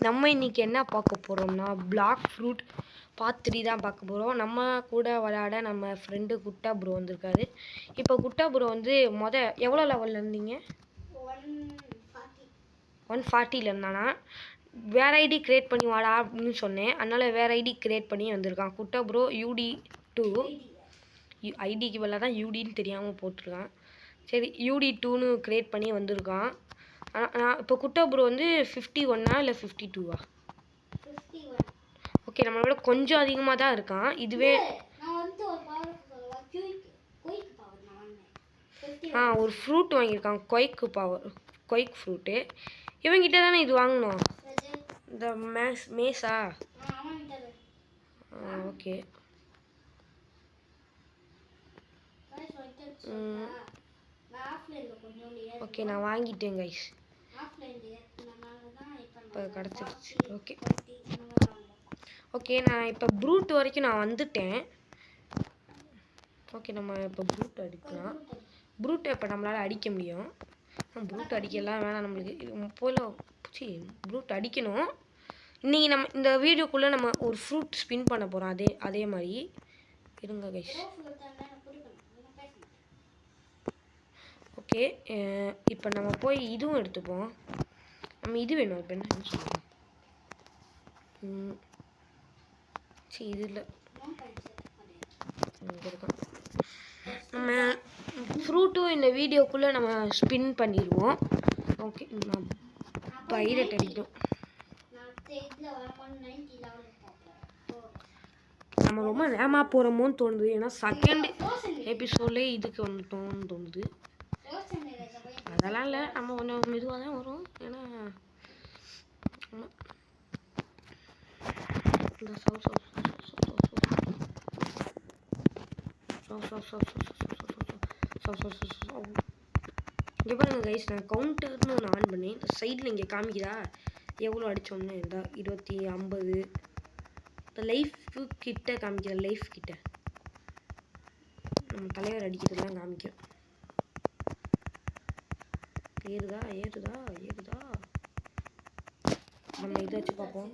நம்ம இன்னைக்கு என்ன பார்க்க போகிறோம்னா பிளாக் ஃப்ரூட் பார்ட் 3 தான் பார்க்க போகிறோம். நம்ம கூட விளையாட நம்ம ஃப்ரெண்டு குட்டா ப்ரோ வந்திருக்காரு. இப்போ குட்டா ப்ரோ வந்து எவ்வளோ லெவலில் இருந்தீங்க? 140 இருந்தானா. வேறு ஐடி க்ரியேட் பண்ணி வாடா அப்படின்னு சொன்னேன். அதனால் வேறு ஐடி க்ரியேட் பண்ணி வந்திருக்கான். குட்டா ப்ரோ UD2 ஐடிக்கு மேலே தான் யூடின்னு தெரியாமல் போட்டிருக்கான். சரி UD2ன்னு க்ரியேட் பண்ணி வந்திருக்கான். இப்போ குட்டா ப்ரோ வந்து 51 இல்லை 52வா? 51. ஓகே, நம்மளோட கொஞ்சம் அதிகமாக தான் இருக்கான். இதுவே ஒரு ஃப்ரூட் வாங்கியிருக்கான், கொய்க் ஃப்ரூட்டு. இவங்கிட்ட தானே இது வாங்கணும், இந்த மேஸா? ஓகே ஓகே, நான் வாங்கிட்டேன் கைஸ். இப்போ கிடச்சிருச்சு. ஓகே ஓகே, நான் இப்போ ப்ரூட் வரைக்கும் நான் வந்துட்டேன். ஓகே, நம்ம இப்போ ப்ரூட் அடிக்கலாம். ப்ரூட்டை இப்போ நம்மளால் அடிக்க முடியும். ப்ரூட் அடிக்கலாம் வேணாம் நம்மளுக்கு. இது போல் ப்ரூட் அடிக்கணும். இன்றைக்கி நம்ம இந்த வீடியோக்குள்ளே நம்ம ஒரு ஃப்ரூட் ஸ்பின் பண்ண போகிறோம். அதே மாதிரி இருங்க கைஸ். ஓகே, இப்போ நம்ம போய் இதுவும் எடுத்துப்போம். நம்ம இது வேணும். இப்போ என்னன்னு சொல்லுவோம். சரி, இது இல்லை, இங்கே இருக்கோம். நம்ம ஃப்ரூட்டும் இந்த வீடியோக்குள்ளே நம்ம ஸ்பின் பண்ணிடுவோம். ஓகே, நான் பைரட் அடிக்கும். நம்ம ரொம்ப நேரமாக போகிறோமோன்னு தோணுது. ஏன்னா செகண்ட் எபிசோட்லேயே இதுக்கு வந்துட்டோம்னு தோணுது. அதெல்லாம் இல்லை, நம்ம கொஞ்சம் மெதுவாக தான் வரும். ஏன்னா இங்கே பாருங்க கைஸ், நான் கவுண்டர்னு ஒன்று ஆன் பண்ணேன். இந்த சைடில் இங்கே காமிக்குதா எவ்வளோ அடித்தோம்னு? இந்த 20, 50 இந்த லைஃபு கிட்ட காமிக்கிற. லைஃப் கிட்ட நம்ம தலைவர் அடிக்கிறதுலாம் காமிக்கும். ஏறுதா ஏறுதா ஏறுதா? நம்ம இதை வச்சு பார்ப்போம்.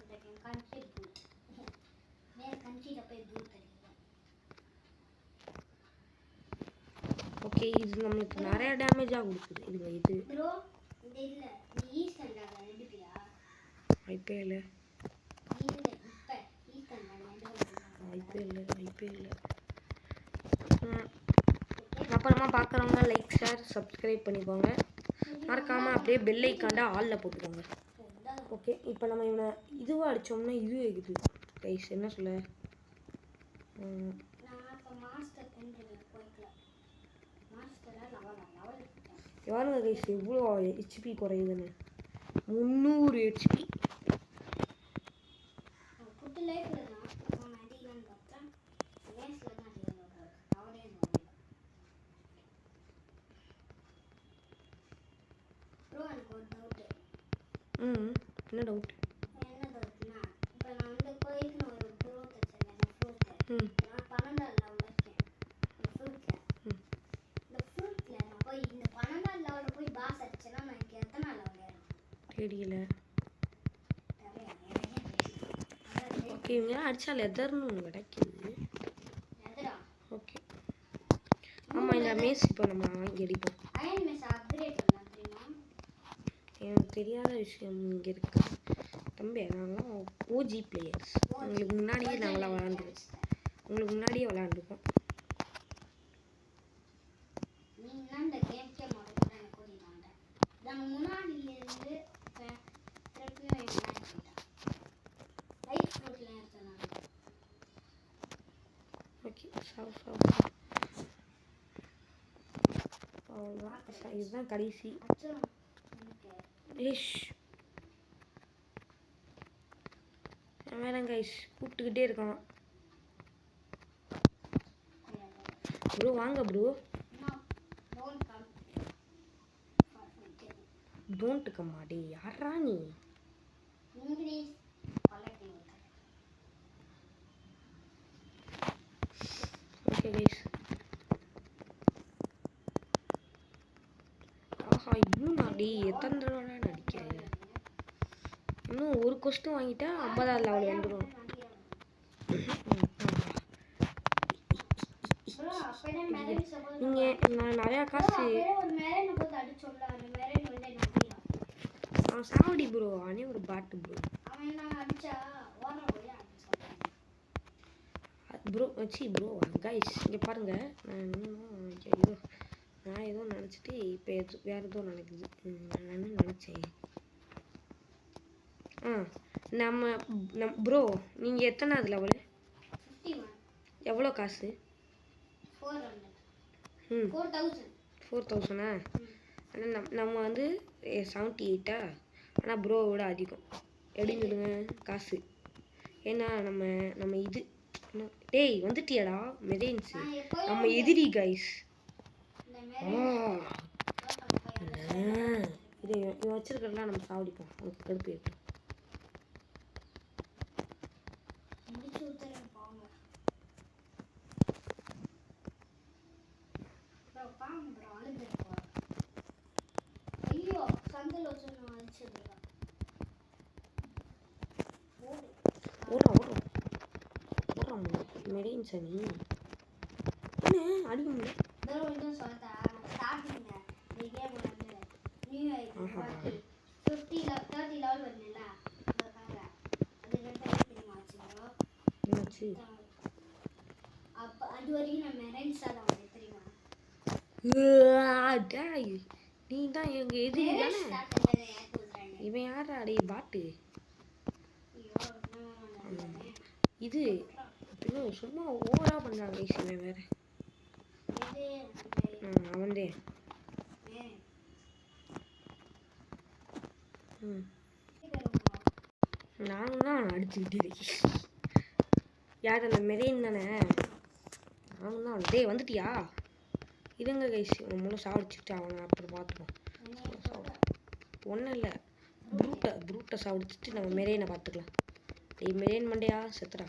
ஓகே, இது நம்மளுக்கு நிறைய டேமேஜாக கொடுக்குது. இது ஐபிஎல் அப்புறமா பார்க்குறவங்க லைக் ஷேர் சப்ஸ்கிரைப் பண்ணிக்கோங்க. மறக்காமல் அப்படியே பெல் ஐக்காண்டா ஆலில் போட்டுக்கோங்க. ஓகே, இப்போ நம்ம இவனை இதுவாக அடித்தோம்னா இது இருக்குது கைஸ். என்ன சொல்ல, எவ்வளோ கைஸ் எவ்வளோ ஹெச்பி குறையுதுன்னு? 300 ஹெச்பி. என்ன டவுட்? தெரியல. ஓகே, இவங்க அடித்தா லெதர்னு ஒன்று கிடைக்கிது. ஓகே, ஆமாம், இந்த மேஸ் இப்போ நம்ம வாங்கி அடிப்போம். எனக்கு தெரியாத விஷயம் இங்கே இருக்கு தம்பி. நாங்களாம் ஓஜி பிளேயர்ஸ். உங்களுக்கு முன்னாடியே நாங்களாம் விளாண்டுருக்கோம். ஓகே, இதுதான் கடைசி. வேணாம் கைஸ், கூப்பிட்டுக்கிட்டே இருக்கான். ப்ரோ வாங்க ப்ரோ. டோன்ட் கம் அடே. யாரா நீ? ஓகே கைஸ், ஆஹா இன்னும் அடி எத்தனை தடவை நடிக்க? இன்னும் ஒரு கொஸ்டின் வாங்கிட்டா 50வது லெவல் வந்துடும். ப்ரோ அப்பவே மெரேன் சப்போஸ் நீங்கள் நான் நிறையா காசு அப்பவே ஒரு மெரேன் போட்டு அடிச்சோம்ல அந்த மெரேன் வந்து நம்பியா அவன் சாவடி ப்ரோ. அவனே ஒரு பாட்டு ப்ரோ. அவன் நான் அடிச்சா ஓரம் போய் அடிச்சான் ப்ரோ வச்சு ப்ரோ கைஸ் இங்கே பாருங்கள். நான் ஏதோ நினச்சிட்டு இப்போ வேறு ஏதோ நடக்குது. நான் என்ன நினச்சேன் நம்ம ப்ரோ நீங்கள் எத்தனாவது லெவலு? 51 எவ்வளோ காசு? 400 4000 4000ஆ? ஆனால் நம்ம வந்து 78ஆ? ஆனால் ப்ரோவோட அதிகம். எப்படின்னு சொல்லுங்க காசு. ஏன்னா நம்ம இது டேய் வந்துட்டியாடா மெரேன்ஸு. நம்ம எதிரி கைஸ். இது இவன் வச்சிருக்கிறதுலாம் நம்ம சாவடிப்போம். அவனுக்கு கடுப்பு ஏற்றும். முடிச்சு ஊத்துறேன் பாங்க ப்ரோ பாங்க ப்ரோ அழுதுறேன் ப்ரோ. ஐயோ சந்தல வச்சு நான் அடிச்சிடுறேன். ஓடுறான் மெரேன்ஸ் நீ என்ன அடிக்க முடியல. ப்ரோ இன்னும் சொல்றா ஸ்டார்டிங்ல இந்த கேம் வந்து நியூ ஐடி 30 லெவல் வரல அதுக்காக அதுக்கு தெரியுமா ப்ரோ என்னாச்சு? அப்ப அது வரைக்கும் நான் மெரேன்ஸா தான் வந்து தெரியுமா டேய் நீ தான் எங்க எதிரி தானே. ஸ்டார்ட் பண்ணல யார் சொல்றாங்க இவன் யாரா டே பாட்டு? ஐயோ நான் இது இன்னும் சும்மா ஓவரா பண்ணுறாங்க கைஸ். இவன் வேற அவன்தே. நானும் தான் அடிச்சுக்கிட்டே இருக்கேன். யார் அந்த மெரேன் தானே? நானும் தான். டேய் வந்துட்டியா? இருங்க கைஸ் உன் மூலம் சாவடிச்சுட்டு அவனை அப்புறம் பார்த்துப்போம். ஒன்றும் இல்லை ப்ரூட்டை சாவடிச்சுட்டு நம்ம மெரேனை பார்த்துக்கலாம். டேய் மெரேன் மண்டையா செத்துறா.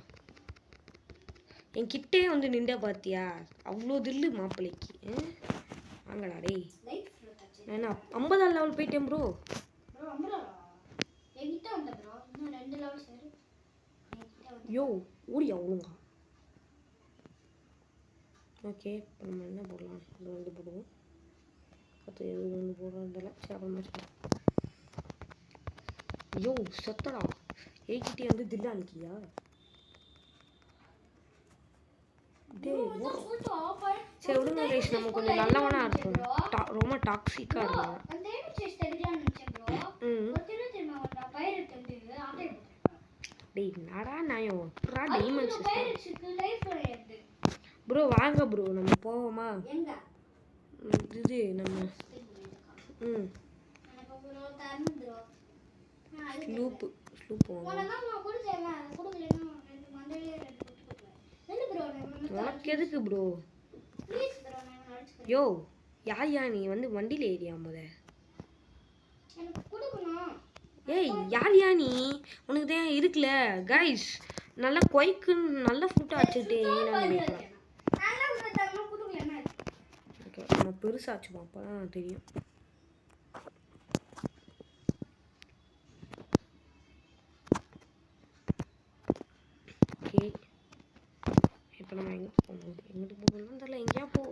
என் கிட்டே வந்து நின்றா பார்த்தியா? அவ்வளோ தில்லு மாப்பிள்ளைக்கு. வாங்கடா டேய். நான் 50வது லெவல் போயிட்டேன் ப்ரோ. யோ ஓடியா ஒழுங்கா. ஓகே இப்போ நம்ம என்ன போடலாம்? இது வந்து போடுவோம். அது எது வந்து போடுறதில்ல. சரி அப்புறமா சொல்லலாம். யோ செத்தடா. ஏகிட்டே வந்து தில்லா நிற்கியா? சரி விடுங்க கைஸ் நம்ம கொஞ்சம் நல்லவனா இருக்கும். ரொம்ப டாக்ஸிக்காக இருக்கும். டேய் நாடா நாயம் புறா டைமண்ட்ஸ் ப்ரோ. வாங்க ப்ரோ நம்ம போவோமா? இது நம்ம ஸ்லூப்பு உனக்கு எதுக்கு ப்ரோ? யோ யார் நீ வந்து வண்டியில் ஏறியா முத? ஏய் யார் நீ? உனக்கு தான் இருக்குல்ல கைஸ் நல்லா கொய்க்குன்னு நல்ல ஃபுட்டாக வச்சுக்கிட்டே நினைக்கிறேன். ஓகே நம்ம பெருசாச்சுமா அப்போ தான் தெரியும். ஓகே இப்போ நம்ம எங்கே போகணும்? எங்கிட்டு போகணும்னு தெரியல. எங்கேயா போ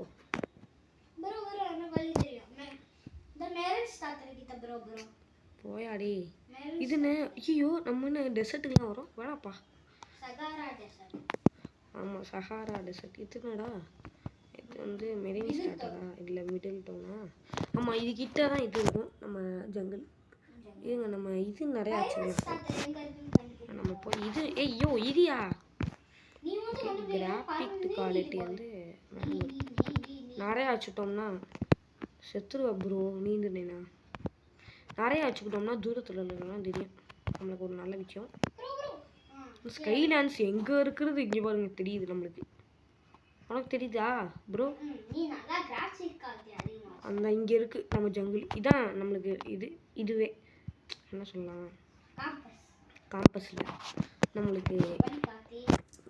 போயாடி. இதுன்னு ஐயோ நம்ம என்ன டெசர்ட்டுக்கெலாம் வரும் வேணாப்பா. ஆமாம் சஹாரா டெசர்ட். இதுனடா இது வந்து மெரின் ஸ்டார்டரா இல்லை மிடில் டவுனா? ஆமாம் இது கிட்ட தான் இது இருக்கும் நம்ம ஜங்கிள். இதுங்க நம்ம இது நிறையா வச்சுக்கலாம். நம்ம போய் இது ஐயோ இதியா கிராஃபிக் குவாலிட்டி வந்து நிறையா வச்சுட்டோம்னா செத்துருவா ப்ரோ. நீந்துனேண்ணா நிறையா வச்சுக்கிட்டோம்னா தூரத்தில் இல்லைன்னா தெரியும் நம்மளுக்கு ஒரு நல்ல விஷயம். ஸ்கை டான்ஸ் எங்கே இருக்கிறது இங்கே பாருங்க தெரியுது நம்மளுக்கு. உனக்கு தெரியுதா ப்ரோ? அந்த இங்கே இருக்குது நம்ம ஜங்கிள். இதான் நம்மளுக்கு இதுவே என்ன சொல்லலாம் காம்பஸில் நம்மளுக்கு.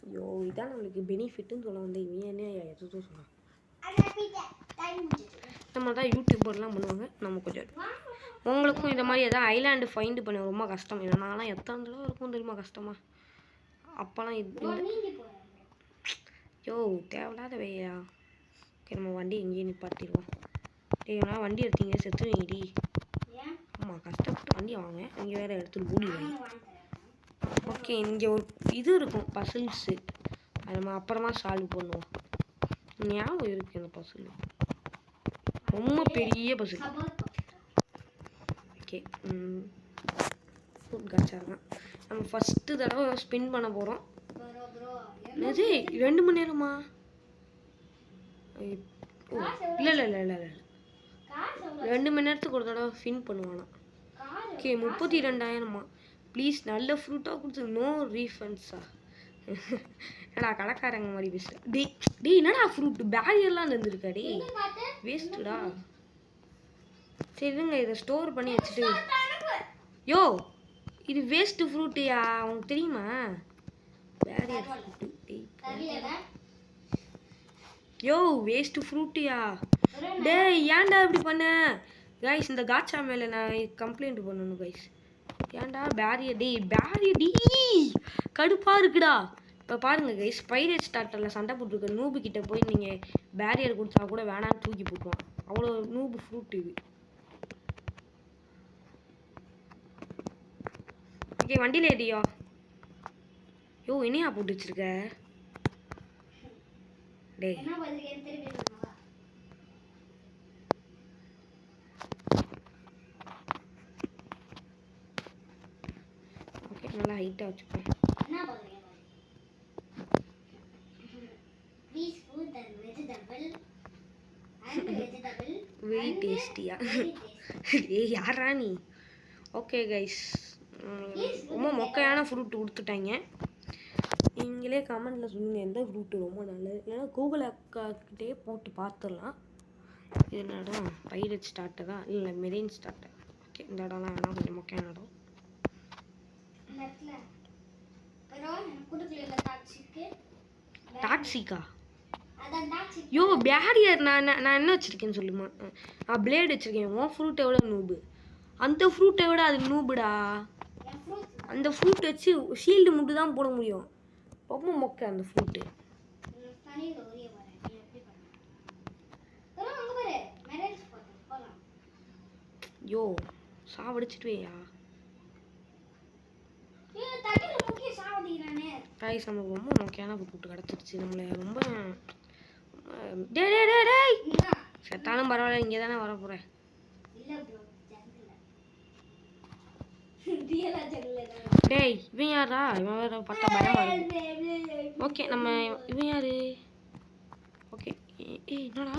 ஐயோ இதான் நம்மளுக்கு பெனிஃபிட்டுன்னு சொல்ல வந்து இவன் என்ன எதுவும் சொல்லலாம். கஷ்டமாக தான் யூடியூபர்லாம் பண்ணுவாங்க. நம்ம கொஞ்சம் உங்களுக்கும் இந்த மாதிரி எதாவது ஐலாண்டு ஃபைண்டு பண்ண ரொம்ப கஷ்டம். ஏன்னா நான்லாம் எத்தனை தடவை இருக்கும் தெரியுமா கஷ்டமாக. அப்போல்லாம் யோ தேவையில்லாத வேயா. ஓகே நம்ம வண்டி எங்கேயும் நிப்பாட்டிடுவோம். டேய் வண்டி எடுத்தீங்க செத்துவீங்கடி. ஆமாம் கஷ்டப்பட்டு வண்டி வாங்க. இங்கே வேறு எடுத்துட்டு மூடிடுவாங்க. ஓகே இங்கே ஒரு இது இருக்கும் பசில்ஸு. அது நம்ம அப்புறமா சால்வ் பண்ணுவோம். ஞாபகம் இருக்குது அந்த பசில். ரொம்ப பெரிய பசில். Okay food காய்ச்சாருங்க. நம்ம ஃபஸ்ட்டு தடவை ஸ்பின் பண்ண போகிறோம். இது 2 மணி நேரமா? இல்லை இல்லை இல்லை இல்லை இல்லை 2 மணி நேரத்துக்கு ஒரு தடவை ஸ்பின் பண்ணுவானா? ஓகே 32,000மா. ப்ளீஸ் நல்ல ஃப்ரூட்டாக கொடுத்து நோ ரீஃபண்ட்ஸா. என்னடா கடைக்காரங்க மாதிரி பேசுகிறேன். டேய் என்னடா ஃப்ரூட் பேரியர்லாம் இருந்திருக்கா? டே வேஸ்ட்டுடா. சரி இருங்க இதை ஸ்டோர் பண்ணி வச்சுட்டு. யோ இது வேஸ்ட்டு ஃப்ரூட்டுயா உனக்கு தெரியுமா? Barrier fruit. யோ வேஸ்ட்டு ஃப்ரூட்டுயா. டேய் ஏன்டா இப்படி பண்ண கைஸ்? இந்த காட்சா மேலே நான் கம்ப்ளைண்ட் பண்ணணும் கைஸ். ஏன்டா பேரியர் டீ கடுப்பாக இருக்குடா. இப்போ பாருங்கள் கைஸ் பைரேட் ஸ்டார்டரில் சண்டை போட்டுருக்க நூபு கிட்ட போய் நீங்கள் பேரியர் கொடுத்தா கூட வேணான்னு தூக்கி போட்டுருவான். அவ்வளோ நூபு ஃப்ரூட் இது. ஓகே வண்டியில் ஏறியா? யோ இனியா போட்டு வச்சிருக்க? டேய் ஓகே நல்லா ஹைட்டாக வச்சுப்பேன். வெரி டேஸ்டியா. ஏய் யாரா நீ? ஓகே கைஸ் ரொம்ப மொக்கையான ஃப்ரூட் கொடுத்துட்டாங்க. நீங்களே கமெண்டில் சொல்லுங்கள் எந்த ஃப்ரூட்டு ரொம்ப நல்லது. இல்லைன்னா கூகுள் அக்காக்கிட்டே போட்டு பார்த்துடலாம். இது என்னடா பைரேட் ஸ்டார்டரா இல்லை மெரின் ஸ்டார்டர். ஓகே இந்த இடம்லாம் வேணாம் கொஞ்சம் மொக்கையான இடம். டாக்ஸிக்கா? யோ பேரியர் நான் என்ன வச்சுருக்கேன்னு சொல்லுமா? பிளேடு வச்சுருக்கேன். உன் ஃப்ரூட்டை விட நூபு. அந்த ஃப்ரூட்டை விட அது நூபுடா. அந்த ஃப்ரூட் வச்சு ஷீல்டு மட்டும் தான் போட முடியும். ரொம்ப மொக்கை அந்த ஃப்ரூட்டு. யோ சாவடிச்சிட்டுவேயா? கைஸ் நம்மளுக்கு ரொம்ப மொக்கையான ஃப்ரூட் கிடச்சிருச்சு. நம்மளை ரொம்ப டேய் செத்தாலும் பரவாயில்ல இங்கே தானே வர போகிறேன். டேய் இவன் யாரா? இவன் வேற பார்த்தா பயமா இருக்கு. ஓகே நம்ம இவன் யாரு? ஓகே என்னடா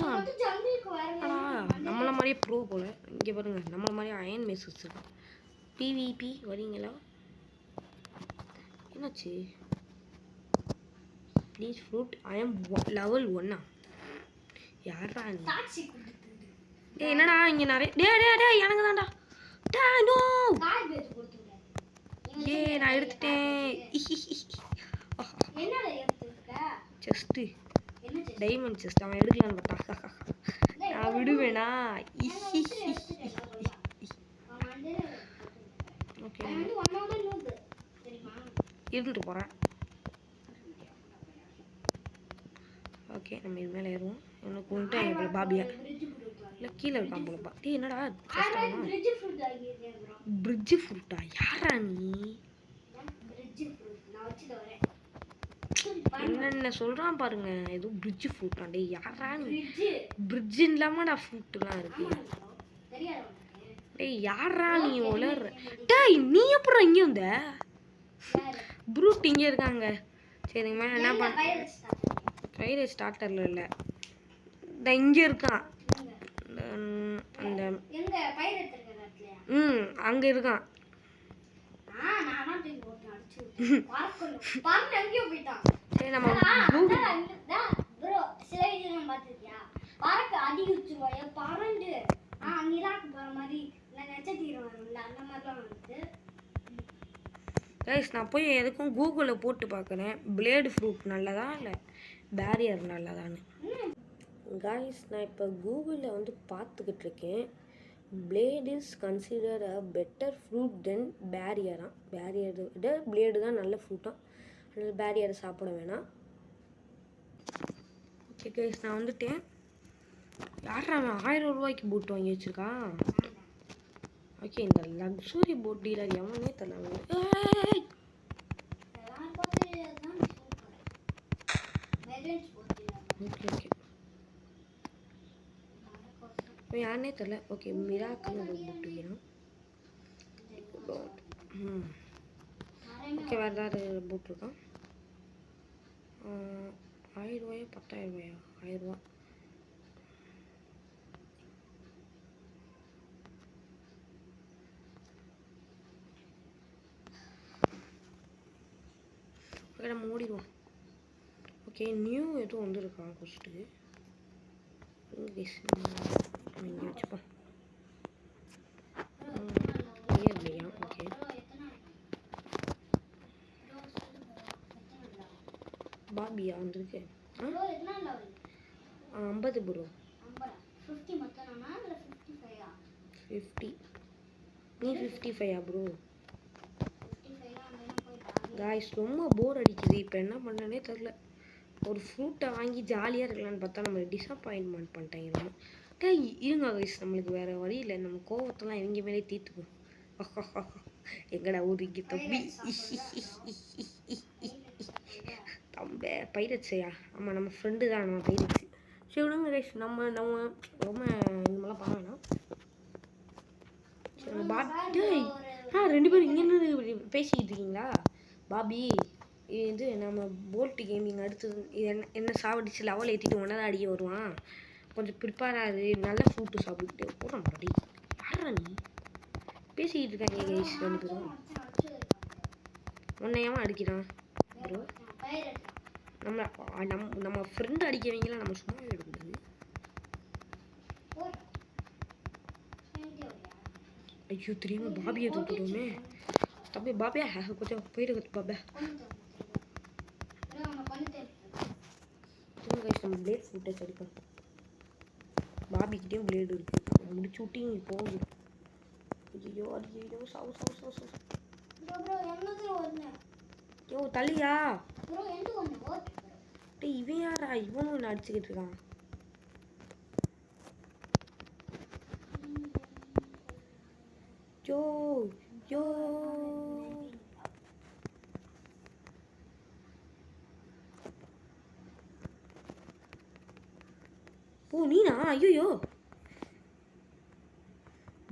நம்மள மாதிரியே ப்ரோ போல. இங்கே பாருங்க நம்மள மாதிரியே அயன் மேஸ் வச்சுருக்கோம். பிவிபி வரீங்களா? என்னாச்சு? Please fruit I am level 1. யாரா நீ? டேய் என்னடா இங்கே நிறைய டேய் எனக்கு தான்டா. டேய் நோ ஏ நான் எடுத்துட்டேன். செஸ்ட்டு டைமண்ட் செஸ்ட் அவன் எடுக்கலான்னு பார்த்தா நான் விடுவேனா? ஓகே இருந்துட்டு போகிறேன். ஓகே நம்ம இது மேலே ஏறுவோம். எனக்கு உன்ட்டு எங்கள் போல பாபியா இல்லை கீழே இருக்கான் போலப்பா. டே என்னடா பிரிட்ஜு ஃப்ரூட்டா? யாரா நீ? என்னென்ன சொல்கிறான் பாருங்க. ஏதோ பிரிட்ஜு ஃப்ரூட்டா? டே யாரா நீ? பிரிட்ஜு இல்லாமடா ஃப்ரூட்டுலாம் இருக்கு. டேய் யாரா நீ உலர்? டேய் நீ அப்புறம் இங்கே வந்த? ப்ரூட் இங்கே இருக்காங்க. சரிங்க மேலே என்ன பண்ண? பைரேட் ஸ்டார்டரில் இல்லை இந்த இங்கே இருக்கான். அந்த அங்கே இருக்கான். சரி நம்ம கைஸ் நான் போய் எதுக்கும் கூகுளில் போட்டு பார்க்குறேன் பிளேடு ஃப்ரூட் நல்லதா இல்லை பேரியர் நல்லதான்னு. காய்ஸ் நான் இப்போ கூகுளில் வந்து பார்த்துக்கிட்டு இருக்கேன். Blade is consider a better fruit than பேரியரா. பேரியரை விட பிளேடு தான் நல்ல ஃப்ரூட்டாக, அதனால் பேரியரை சாப்பிட வேணாம். ஓகே கைஸ் நான் வந்துட்டேன். யாரா அவன் 1000 ரூபாய்க்கு போட் வாங்கி வச்சிருக்கான்? ஓகே இந்த லக்ஸுரி போட் டீலர் எவனே தெரியல. ஓகே ஓகே யாருனே தெரில. ஓகே மிராக்கல் ஒரு போட் வைக்கிறான். ஓகே வேறு ஏதாவது போட் இருக்கான்? 1000 ரூபாயா 10,000 ரூபாயா? 1000 ரூபா. ஓகே நம்ம ஓடிடுவோம். ஓகே நியூ எதுவும் வந்துருக்கான் ஃபஸ்ட்டு. இங்கிலீஷ் இங்கே வச்சுப்போம். இல்லையா? ஓகே பாபியா வந்துருக்கு. 50 ப்ரோ. 50. நீ 55 ப்ரோ? காய்ஸ் ரொம்ப போர் அடிக்குது. இப்போ என்ன பண்ணனே தெரில. ஒரு ஃப்ரூட்டை வாங்கி ஜாலியாக இருக்கலான்னு பார்த்தா நம்ம டிசப்பாயின்மெண்ட் பண்ணிட்டாங்க. டேய் இருங்க கைஸ், நம்மளுக்கு வேறு வழி இல்லை. நம்ம கோவத்தெல்லாம் எங்கே மேலே தீர்த்துக்கும். எங்கடா ஊருக்கு தம்பி? தம்பே பைரட்ஸையா? ஆமாம் நம்ம ஃப்ரெண்டு தான், நம்ம பைரட்ஸு. சரி விடுங்க கைஸ், நம்ம ரொம்ப இந்த மாதிரிலாம் பண்ண வேணாம். சரி பாட்டு 2 பேரும் இங்கே என்ன பேசிக்கிட்டு இருக்கீங்களா? பாபி இது நம்ம போல்ட் கேமிங் அடுத்தது என்ன சாப்பிடுச்சு லெவல் ஏற்றிட்டு ஒன்றா அடிக்க வருவான். கொஞ்சம் ப்ரிப்பேர் ஆகுது. நல்ல ஃப்ரூட்டு சாப்பிட்டு போகிறோம். படி யாரா நீ பேசிக்கிட்டு இருக்காங்க கைஸ் 2 பேரும். உன்னையாமல் அடிக்கிறான் ப்ரோ. நம்ம ஃப்ரெண்டு அடிக்கிறவங்களாம் நம்ம சும்மா எடுக்கூடாது. ஐயோ தெரியாம பாபியை தூக்கிட்டோமே. தம்பி பாபியா கொஞ்சம் போயிடுங்க பாபா. நம்ம பிளேட் ஃபுட்டேஜ் எடுக்கணும். பாபிக்கிட்டேயும் பிளேடு இருக்குது. முடிச்சு விட்டி போகுது. ஐயோ ஐயோ சாவு சாவு சாவு சாவு. யோ தள்ளியா? டேய் இவன் யாரா? இவனும் ஒன்று அடிச்சுக்கிட்டு இருக்கான். யோ யோ ஓ நீனா? ஐயோ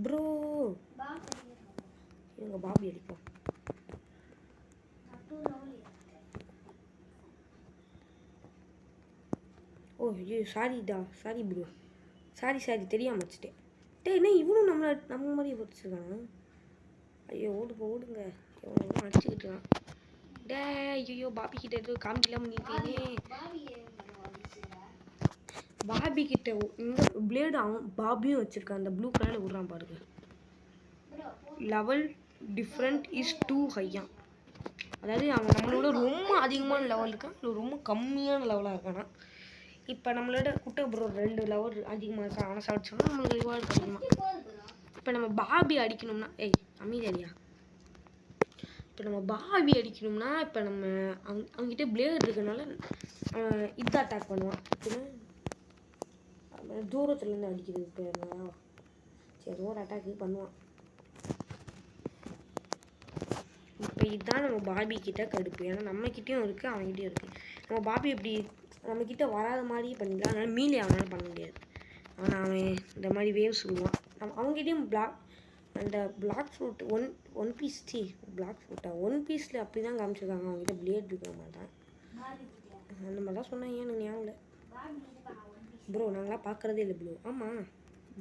ப்ரோ இவங்க பாபி அடிப்போம். ஓ ஐயோ சாரிடா, சாரி ப்ரோ, சாரி தெரியாம வச்சுட்டேன். டே என்ன இவனும் நம்ம மாதிரி வச்சுருக்கானா? ஐயோ ஓடுங்க இவன் அடிச்சுக்கிட்டு இருக்கான். டே ஐயோ பாபி கிட்ட எதுவும் காமிக்கலாம் பண்ணிட்டேனே. பாபி கிட்ட இந்த பிளேடு அவன் பாபியும் வச்சிருக்கான். அந்த ப்ளூ கலரில் விட்றான் பாருங்க. லெவல் டிஃப்ரெண்ட் இஸ் டூ ஹையா. அதாவது அவன் நம்மளோட ரொம்ப அதிகமான லெவல் இருக்கான், ரொம்ப கம்மியான லெவலாக இருக்கானா. இப்போ நம்மளோட குட்டை ப்ரோ 2 லெவல் அதிகமாக இருக்கான். அவனை சாப்பிட்டோம்னா நம்மளுக்கு ரிவார்டு கிடைக்குமா. இப்போ நம்ம பாபி அடிக்கணும்னா அமைதியா. இப்போ நம்ம பாபி அடிக்கணும்னா இப்போ நம்ம அவங்ககிட்ட பிளேடு இருக்கனால இதை அட்டாக் பண்ணுவான். தூரத்துலேருந்து அடிக்கிறது பேருனா சரி ஒரு அட்டாக்கு பண்ணுவான். இப்போ இதுதான் நம்ம பாபி கிட்ட கடுப்பு. ஏன்னா நம்மக்கிட்டேயும் இருக்குது அவங்ககிட்டயும் இருக்குது. நம்ம பாபி எப்படி நம்மக்கிட்ட வராத மாதிரியே பண்ணிக்கலாம். அதனால மீலி அவனால் பண்ண முடியாது. ஆனால் அவன் இந்த மாதிரி வேவ்ஸ் விடுவான். அவங்ககிட்டயும் அந்த black fruit one piece black ஃப்ரூட்டா 1 பீஸில் அப்படி தான் காமிச்சிருக்காங்க. அவங்ககிட்ட பிளேட் இருக்கிற மாதிரி தான் அந்த மாதிரி தான் சொன்னாங்க. எனக்கு ஞாபகம் இல்லை ப்ரோ, நாங்களாம் பார்க்குறதே இல்லை ப்ரோ. ஆமாம்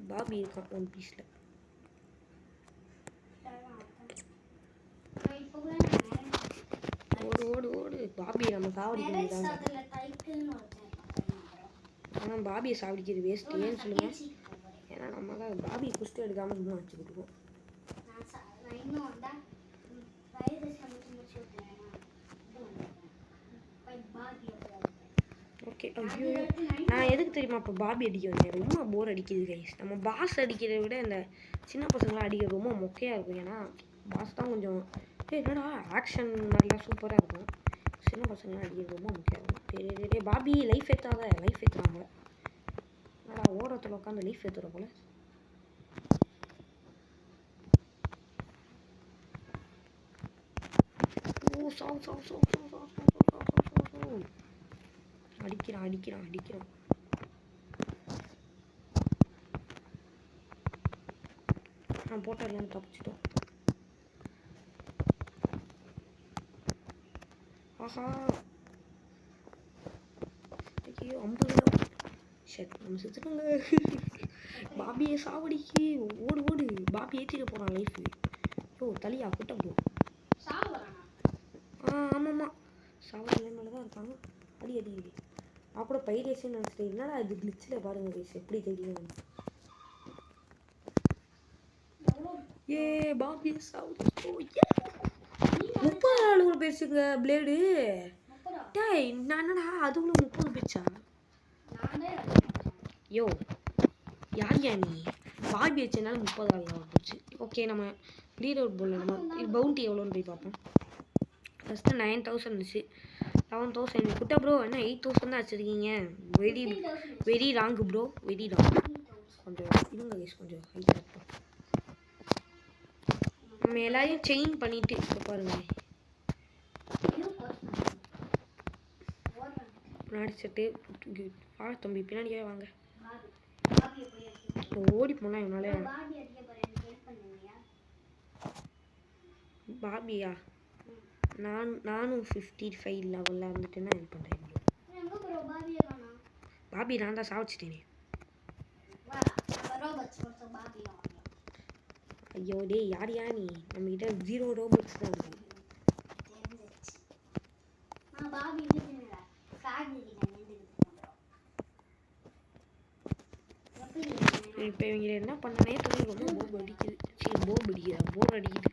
பாபி இருக்கான் 1 பீஸில். ஓடு பாபியை நம்ம சாவடிக்கிறது தான். ஆனால் பாபியை சாவடிக்கிறது வேஸ்ட். ஏன்னு சொல்லுங்க. ஏன்னா நம்ம தான் பாபியை குஸ்தி எடுக்காமல் சும்மா வச்சுக்கிட்டு இருக்கோம். ஓகே ஓகே ஐயோ நான் எதுக்கு தெரியுமா இப்போ பாபி அடிக்க வந்தேன் ரொம்ப போர் அடிக்குது கைஸ் நம்ம பாஸ் அடிக்கிறத விட இந்த சின்ன பசங்களாம் அடிக்க ரொம்ப மொக்கையாக இருக்கும் ஏன்னா பாஸ் தான் கொஞ்சம் என்னடா ஆக்ஷன் நல்லா சூப்பராக இருக்கும் சின்ன பசங்களாம் அடிக்கிறது ரொம்ப மொக்கையாக இருக்கும் சரி பாபி லைஃப் ஏற்றாத லைஃப் ஏற்றுறாங்க என்னடா ஓரத்தில் உட்காந்து லைஃப் ஏற்றுற போல ஓ சாவு அடிக்கிறான் நான் போட்டேன் தப்பிச்சிட்டோம் ஆஹா ஐயோ 50 சரி நம்ம சுற்றுறாங்க பாபியை சாவடிக்கு ஓடு பாபி ஏற்றிட்டு போகிறான் லைஃபு ஓ தலியா குட்ட போ ஆமாம்மா சாவடி மேலே தான் இருக்காங்க அடி அப்போ பைரேஷன் நினச்சிட்டு என்னடா அது கிளிச்சில் பாருங்க கைஸ் எப்படி தெரியும் ஏ பாபி சாவடி 30 ஆளுங்க பேசுங்க பிளேடு டேய் நான் என்னடா அதுக்குள்ள 30 பேச்சா யோ யார் நீ பாபி வச்சனால 30 ஆள் போச்சு ஓகே நம்ம லீட் அவுட் போடல நம்ம பவுண்டி எவ்வளோன்னு போய் பார்ப்போம் ஃபஸ்ட்டு 9000 இருந்துச்சு 11000 குட்டா ப்ரோ என்ன 8000 தான் வச்சுருக்கீங்க very wrong bro very wrong கொஞ்சம் இருங்க கைஸ் கொஞ்சம் ஹைட்டாக இருக்கும் நம்ம எல்லாரையும் செயின் பண்ணிட்டு பாருங்க முன்னாடி செட்டு தம்பி பின்னாடியே வாங்க ஓடி போனா இவனால பாபியா நானும் 55 லெவலில் வந்துட்டேன்னா ஹெல்ப் பண்ணுறேன் பாபி நான் தான் சாவச்சிட்டேனே ஐயோ டே யார் நீ நம்மகிட்ட 0 ரோபோட்ஸ் தான் இருக்கு இப்போ இவங்க என்ன பண்ணனே தெரியல ரொம்ப போர் அடிக்குது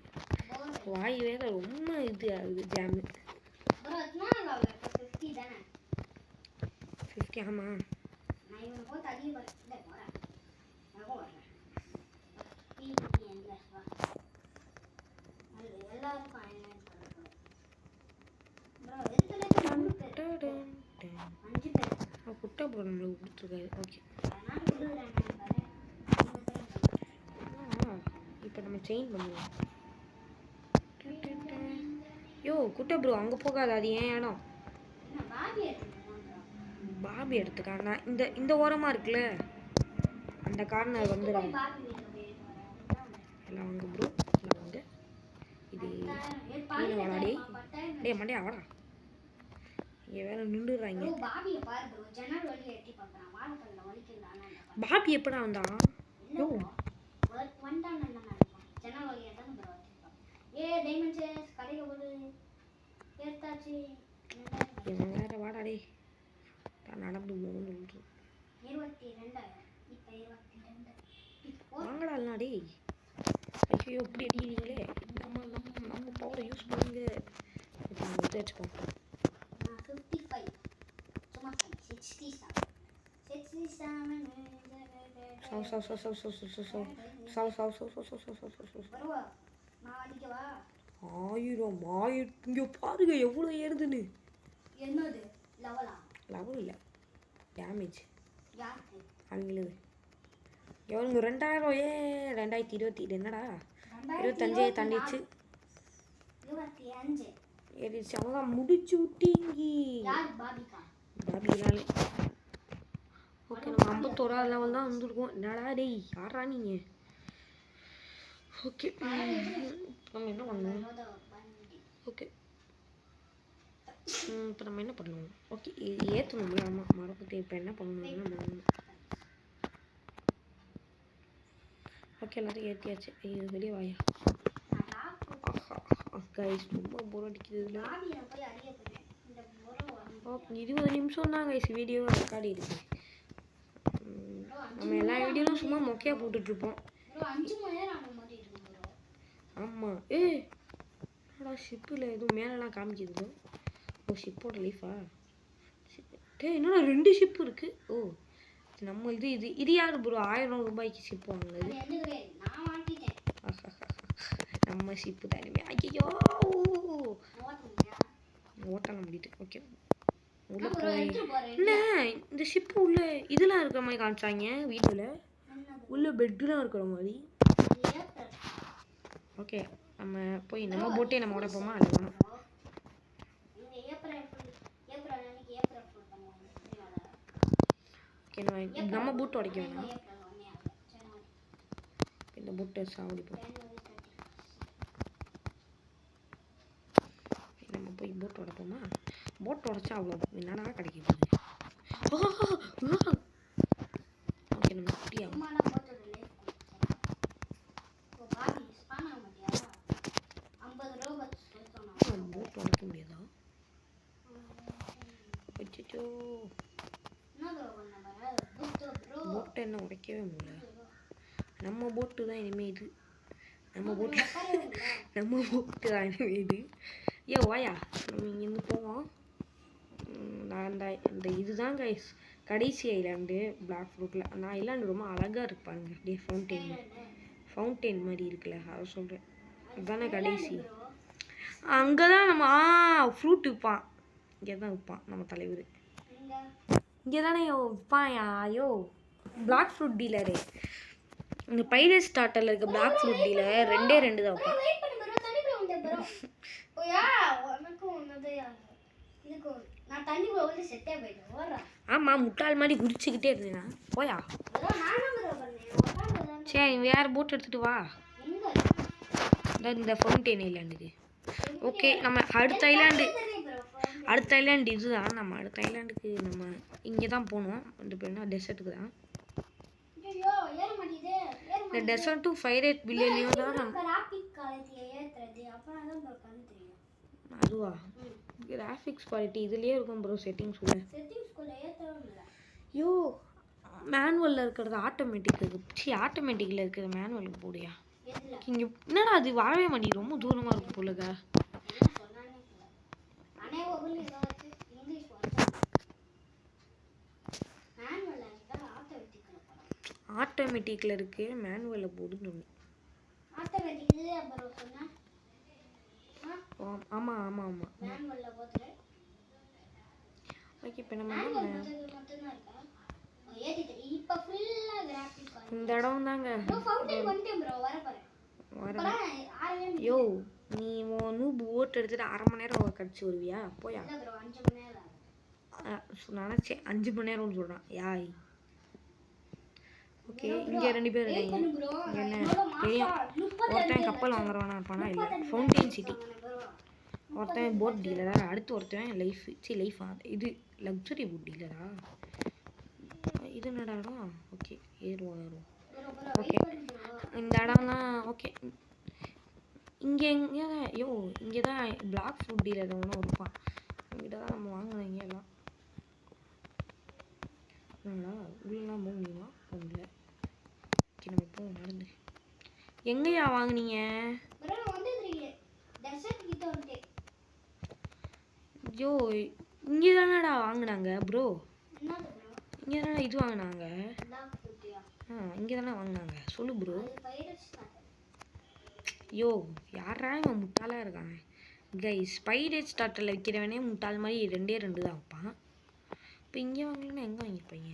வாய் வேற ரொம்ப இது ஆகுது ஜாமு 50 ஆமாம் குட்டா ப்ரோ நம்மளுக்கு கொடுத்துருக்காரு ஓகே இப்போ நம்ம செயின் பண்ணுவோம் யோ குட்டா ப்ரோ அங்கே போகாத அது ஏன் இடம் பாபி எடுத்துக்கா நான் இந்த ஓரமாக இருக்குல்ல அந்த கார்னர் வந்துடும் எல்லாம் வாங்க ப்ரோ எல்லாம் வாங்க இது கீழே வாடா டே மண்டே ஆடா இங்கே வேற நின்றுடுறாங்க பாபி எப்படா வந்தா யோ இவன் வேற வாடாடே நடந்து போகணும்னு வாங்கடா இல்லா டே ஐயோ இப்படி அடிக்கிறீங்களே நம்ம பவரை யூஸ் பண்ணுங்க இப்போ நம்ம இதை வச்சுப்போம் இங்க பாருங்க எவ்வளவு ஏறுதுன்னு லெவல் இல்லை டேமேஜ் அவங்களுக்கு எவ்வளோங்க 2000 2020 என்னடா 25 தாண்டிச்சு ஏறிடுச்சு அவங்க முடிச்சு விட்டீங்க பாபினாலே ஓகே நம்ம 51 லெவல் தான் வந்துருக்கோம் என்னடா டேய் யாரா நீங்க ஓகே நம்ம என்ன பண்ணணும் ஓகே இப்போ நம்ம என்ன பண்ணணும் ஓகே இது ஏற்றணும்ல ஆமாம் மறந்துட்டு இப்போ என்ன பண்ணணும் ஓகே எல்லாத்தையும் ஏற்றியாச்சு இது வெளியே வாயா கைஸ் ரொம்ப போர் அடிக்குது இதில் ஓகே 20 நிமிஷம் தான் கைஸ் வீடியோ ரெக்கார்ட் இருக்கு நம்ம எல்லா வீடியோவும் சும்மா மொக்கையாக போட்டுட்ருப்போம் ஆமாம் என்னடா ஷிப்பில் எதுவும் மேலெலாம் காமிக்குது ஓ ஷிப்போட லைஃபா டேய் என்னடா 2 ஷிப் இருக்கு. ஓ நம்ம இது யாரு ப்ரோ 1000 ரூபாய்க்கு ஷிப் வாங்குனது? அது என்ன கிரேட் நான் வாங்கிட்டேன். நம்ம ஷிப்பு தானே. ஐயோ ஓட்டுங்க. ஓட்டலாம் முடியுது. ஓகே உள்ள நான் ப்ரோ போய் எடுத்து போறேன். என்ன இந்த ஷிப்பு உள்ள இதெல்லாம் இருக்கிற மாதிரி காமிச்சாங்க வீட்டில். என்னது? உள்ள பெட்லாம் இருக்கிற மாதிரி. அது ஏப்ரல். ஓகே நம்ம போய் நம்ம போட்டே நம்ம உடைப்போமா இல்லை வேணாம்? இந்த ஏப்ரல் அன்னைக்கு ஏப்ரல் ஃபுல் பண்ணுவாங்க. தெரியாதா? ஓகே நம்ம போட்டு உடைக்க வேணாம். ஏப்ரல் 1 ஆகுது. ஜனவரி இந்த போட்டை சாவடிப்போம். நம்ம போய் போட் உடைப்போமா? போட் உடைச்சா அவ்வளோ என்னடா கிடைக்குது? ஓகே நம்ம குட்டியா சும்மாலாம் போட்டோட லைஃப் கொடுத்துறேன். இப்போ பாபி ஸ்பான் ஆக மாட்டியா? 50 ரோபோட்ஸ் கொடுத்தோம். போட் உடைக்க முடியாதா? அச்சோ என்ன ப்ரோ பண்ண பாரு. Book bro. போட்டை என்ன உடைக்கவே முடியல. நம்ம போட்டு தான் இனிமே இது. நம்ம போட்டு தான் இனிமே இது. ஏ வாயா நம்ம இங்கேருந்து போவோம். இந்த இதுதான் கைஸ் கடைசி ஐலாண்டு பிளாக் ஃப்ரூட்டில். அந்த ஐலாண்டு ரொம்ப அழகாக இருப்பாங்க. அப்படியே ஃபவுண்டெயின் மாதிரி இருக்குல்ல அதை சொல்கிறேன். அதுதானே கடைசி. அங்கே தான் நம்ம ஃப்ரூட் விற்பான். இங்கே தான் விற்பான் நம்ம தலைவர். இங்கே தானே விற்பான்யா. ஐயோ பிளாக் ஃப்ரூட் டீலரு. இந்த பைரேட் ஸ்டார்டரில் இருக்க பிளாக் ஃப்ரூட் டீலர் 2 தான் வைப்பான். வெயிட் பண்ணு ப்ரோ. தண்ணி ப்ரோ வந்து ப்ரோ. ஓயா உனக்கு ஒன்னது இதுக்கு நான் தண்ணி ப்ரோ வந்து செட்டே போயிட்டேன். ஓடுறா. ஆமாம் முட்டாள் மாதிரி குதிச்சுக்கிட்டே இருந்தேனா போயா. ப்ரோ நானும் ப்ரோ பண்ணேன். உட்கார்ந்து சரி வேறு போட் எடுத்துகிட்டு வா. எங்க இந்த ஃபவுண்டெயின் ஐலாண்டுக்கு. ஓகே நம்ம அடுத்த ஐலாண்டு இதுதான். நம்ம அடுத்த ஐலாண்டுக்கு நம்ம இங்கே தான் போகணும். வந்து போயின்னா டெசர்ட்டுக்கு தான். ஐயோ ஏற மாட்டேங்குதே. இந்த டெசர்ட்டும் ஃபைரேட் வில்லேஜ்லையும் தான் நம்ம. கிராஃபிக் குவாலிட்டி ஏத்துறது அப்புறம் தான் ப்ரோ கண்ணு தெரியும். அதுவா கிராஃபிக்ஸ் குவாலிட்டி இதுலேயே இருக்கும் ப்ரோ செட்டிங்ஸ் உள்ள. செட்டிங்ஸ் கூட ஏத்தவும் இல்லை. ஐயோ மேனுவலில் இருக்கிறது ஆட்டோமேட்டிக்கில் இருக்கிறது மேனுவலுக்கு போடியா. எதுல இங்கே என்னடா அது வரவே மாட்டேங்குது. ரொம்ப தூரமாக இருக்கும் போலுங்க. என்ன சொன்னானே தெரியல. அனே ஒவ்வொரு ஏதாவது இங்கிலீஷ் வார்த்தை மேனுவல் ஆகிட்டா ஆட்டோமேட்டிக்கில் இருக்கு மேனுவலில் போடுன்னு. ஆட்டோமேட்டிக் இல்லையா ப்ரோ சொன்னா? ஆமாம் மேனுவல்ல போட்டு ஓகே இப்போ நம்ம மேனுவல் மட்டும்தான் இருக்கா? ஏத்திட்டு இப்போ ஃபுல்லா கிராஃபிக் குவாலிட்டி. இந்த இடம் தாங்க. ப்ரோ ஃபவுண்டைன் வந்துட்டேன் ப்ரோ. வர போறேன். ஐயோ நீ நூபு ஓட்டு எடுத்துட்டு 1/2 மணி நேரம் கழிச்சு வருவியா? போயா. இல்ல ப்ரோ 5 மணி நேரம் நினச்சேன் 5 மணி நேரம்னு சொல்கிறான். யாய் ஓகே இங்கே 2 பேர் இருக்காங்க. என்ன தெரியும் ஒருத்தன் கப்பல் வாங்குறவனா இருப்பானா? இல்லை ஃபவுண்டைன் சிட்டி. ஒருத்தன் போட் டீலரா. அடுத்து ஒருத்தன் லைஃபா இது லக்ஸரி போட் டீலரா. இது என்னடா இடம்? ஓகே ஏறுவோம். ஓகே இந்த இடம்லாம் ஓகே. இங்கே இங்கே தான் பிளாக் ஃப்ரூட் டீலர் ஒன்றும் இருப்பான். இங்கிட்ட தான் நம்ம வாங்கினீங்க எல்லாம். என்னடா உள்ளலாம் போக முடியுமா? ஒன்றில் ஓகே நம்ம இப்போ நடந்து எங்கேயா வாங்கினீங்க? ஐயோ இங்கே தானடா வாங்கினாங்க ப்ரோ. இங்கே தானே இது வாங்கினாங்க. இங்கே தானே வாங்கினாங்க சொல்லு ப்ரோ. ஐயோ யாரா இவன் முட்டாளாக இருக்காங்க கைஸ். பைரேட் ஸ்டார்டரில் விற்கிறவனே முட்டாள் மாதிரி 2 தான் வைப்பான். இப்போ இங்கே வாங்கலன்னா எங்கே வாங்கியிருப்பீங்க?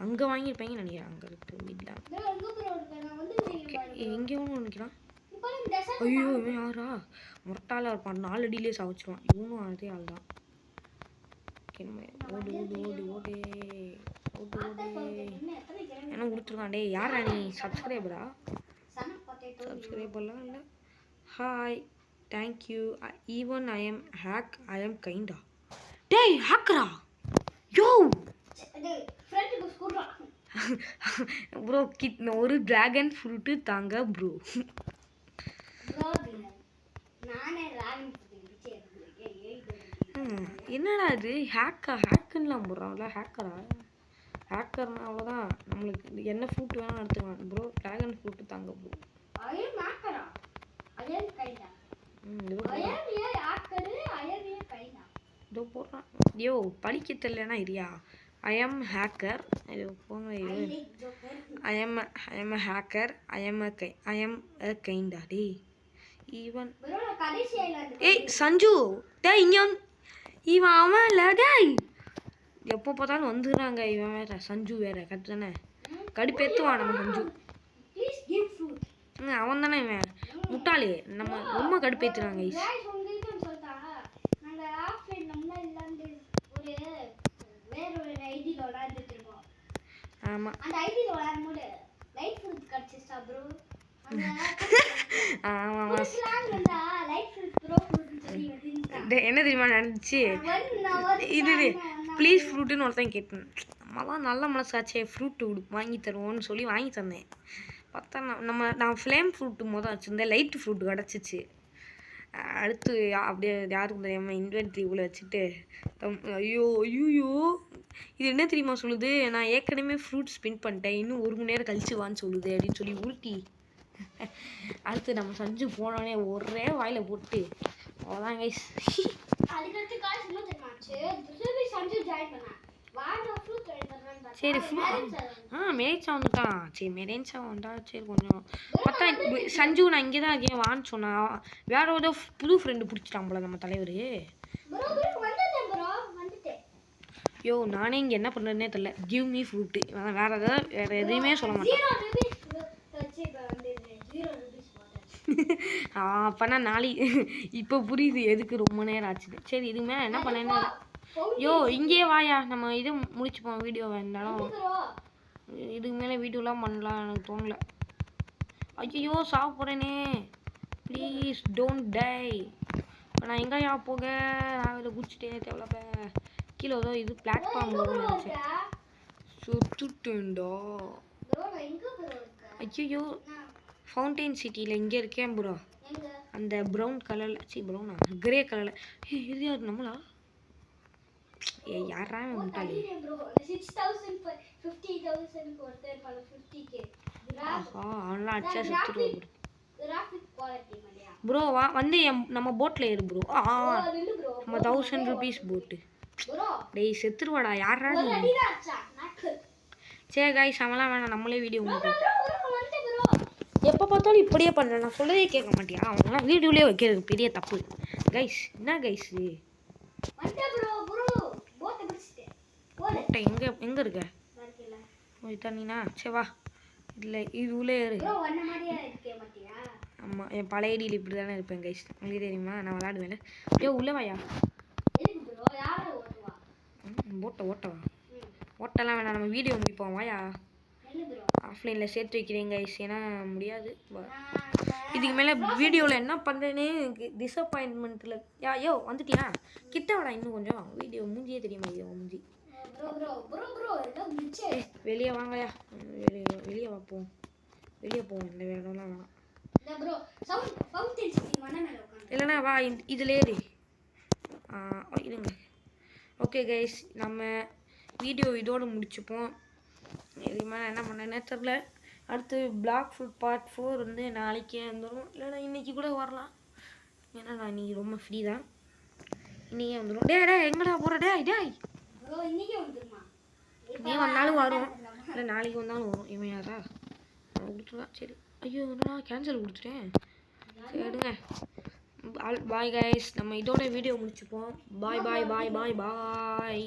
அங்கே வாங்கியிருப்பீங்க நினைக்கிறேன். அங்கே இருக்கு வீட்டில். எங்கே ஒன்று நினைக்கிறான். ஐயோ இவன் யாரா முரட்டாளாக இருப்பான். 4 அடியிலே சாவச்சிருவான். இவனும் அதே ஆள் தான். ஓகே நம்ம ஓடு என்ன கொடுத்துருக்கான். டே யாரா நீ? சப்ஸ்கிரைபரா? சப்ஸ்கிரைபர்லாம் இல்லை. Hi thank you even I am hack I am kinda. டேய் ஹேக்கரா? யோ ப்ரோ ஒரு டிராகன் ஃப்ரூட்டு தாங்க ப்ரோ. என்னடா இது ஹேக்குன்னெலாம் போடுறான்ல. ஹேக்கர்னா அவ்வளோதான். நம்மளுக்கு என்ன ஃப்ரூட் வேணாலும் எடுத்துக்கலாம் ப்ரோ. டிராகன் ஃப்ரூட்டு தாங்க ப்ரோ. இதோ போடுறான். யோ படிக்க தெரியலனா இரியா. I am hacker. ஐயோ போங்க. I am hacker. I am a kind day. Even ஏய் சஞ்சு டேய் இங்க இவன் அவன் இல்ல டேய். எப்போ பார்த்தாலும் வந்துடுறாங்க இவன் வேற சஞ்சு வேற கரெக்ட் தானே? கடுப்பேத்துவான் நம்ம சஞ்சு. அவன் தானே இவன் முட்டாளி. நம்ம ரொம்ப கடுப்பேத்துறாங்க. ஆமா என்ன தெரியுமா நடந்துச்சு? இது ப்ளீஸ் ஃப்ரூட்டுன்னு ஒருத்தன் கேட்டேன். நம்மளாம் நல்ல மனசாச்சே ஃப்ரூட்டு வாங்கி தருவோன்னு சொல்லி வாங்கி தந்தேன். பார்த்தா நான் ஃப்ளேம் ஃப்ரூட்டு மொதல் வச்சுருந்தேன். லைட் ஃப்ரூட்டு கிடச்சிச்சு. அடுத்து அப்படியே யாருக்கும் தெரியாமல் இன்வென்ட்ரிக்குள்ளே வச்சுட்டு ஐயோ இது என்ன தெரியுமா சொல்லுது? நான் ஏற்கனவே ஃப்ரூட் ஸ்பின் பண்ணிட்டேன், இன்னும் 1 மணி நேரம் கழிச்சு வான்னு சொல்லுது அப்படின்னு சொல்லி உருட்டி. அடுத்து நம்ம சஞ்சு போனோடனே ஒரே வாயில் போட்டு அவ்வளோதான் கைஸ். சரி மெரேன்ஸா வந்துட்டான். சரி மெரேன்ஸா வந்தா சரி கொஞ்சம் பார்த்தா சஞ்சு நான் இங்கே தான் இருக்கேன் வான்னு சொன்னா. வேற ஏதோ புது ஃப்ரெண்டு பிடிச்சிட்டான் போல நம்ம தலைவர். யோ நானே இங்கே என்ன பண்ணுறதுனே தெரியல. Give me fruit. வேற எதுவுமே சொல்ல மாட்டேன். அப்போனா நாளைக்கு இப்போ புரியுது எதுக்கு ரொம்ப நேரம் ஆச்சுது. சரி இதுக்கு மேலே என்ன பண்ணேன்னு. யோ இங்கேயே வாயா நம்ம இது முடிச்சுப்போம் வீடியோ. வேண்டாலும் இதுக்கு மேலே வீடியோலாம் பண்ணலாம் எனக்கு தோணல. ஐயோ சாப்பிட்றேனே. Please don't tie. இப்போ நான் எங்கேயா போக? நான் இதை குடிச்சிட்டேன் தேவையில்லப்ப. கீழே ஏதோ இது பிளாட்ஃபார்ம் சுட்டுட்டேன்டா. ஐயோ ஃபவுண்டைன் சிட்டியில் இங்கே இருக்கேன் ப்ரோ. அந்த ப்ரௌன் கலரில் ப்ரௌனா கிரே கலரில். இது யார் நம்மளா? யாரா முட்டாளி? அவன்லாம் அடிச்சா செத்துருவோம் ப்ரோ. வா வந்து நம்ம போட்டில் ஏறு ப்ரோ. நம்ம 1000 rupees போட்டு. டேய் செத்துருவாடா யாரா நீ? சரி கைஸ் அவன்லாம் வேணாம், நம்மளே வீடியோ முடிப்போம். எப்போ பார்த்தாலும் இப்படியே பண்ணுறேன். நான் சொல்லவே கேட்க மாட்டியா? அவங்களாம் வீடியோலேயே வைக்கிறது பெரிய தப்பு கைஸ். என்ன கைஸ் எங்கே இருக்க? தண்ணினா சரி வா. இல்லை இது உள்ளே ஏறு. ஆமாம் என் பழைய ஐடியில் இப்படி தானே இருப்பேன் கைஸ். உங்களுக்கு தெரியுமா? நான் விளாடுவேன். ஐயோ உள்ளே வாயா. ஓட்டவா? ஓட்டெல்லாம் வேணாம், நம்ம வீடியோ முடிப்போம் வாயா. ஆஃப்லைனில் சேர்த்து வைக்கிறேன் கைஸ், ஏன்னா முடியாது. இதுக்கு மேலே வீடியோவில் என்ன பண்ணுறேன்னே எனக்கு டிசப்பாயின்மெண்ட்டில். யோ வந்துட்டியா? கிட்ட வாடா இன்னும் கொஞ்சம். வீடியோ மூஞ்சியே தெரியுமா? ஐயோ மூஞ்சி. வெளியே வாங்கயா. வெளியே வாப்போம். வெளியே போவோம். இந்த வேலைலாம் வேணாம். இல்லைண்ணா வா இதில் ஏறி. இருங்க. ஓகே கைஸ் நம்ம வீடியோ இதோடு முடிச்சுப்போம். இதுக்கு மேலே என்ன பண்ணேன்னே தெரில. அடுத்து பிளாக் ஃப்ரூட் பார்ட் 4 வந்து நாளைக்கே வந்துடும். இல்லைனா இன்றைக்கி கூட வரலாம். ஏன்னா நான் இன்றைக்கி ரொம்ப ஃப்ரீ தான். இன்றைக்கே வந்துடும். டே எங்கடா போகிற? டேய் நீ வந்தாலும் வரும், இல்லை நாளைக்கு வந்தாலும் வரும். இவன் யாரா கொடுத்துருவான். சரி ஐயோ நான் கேன்சல் கொடுத்துட்டேன். சரி எடுங்க. பாய் கைஸ் நம்ம இதோட வீடியோ முடிச்சுப்போம். பாய்.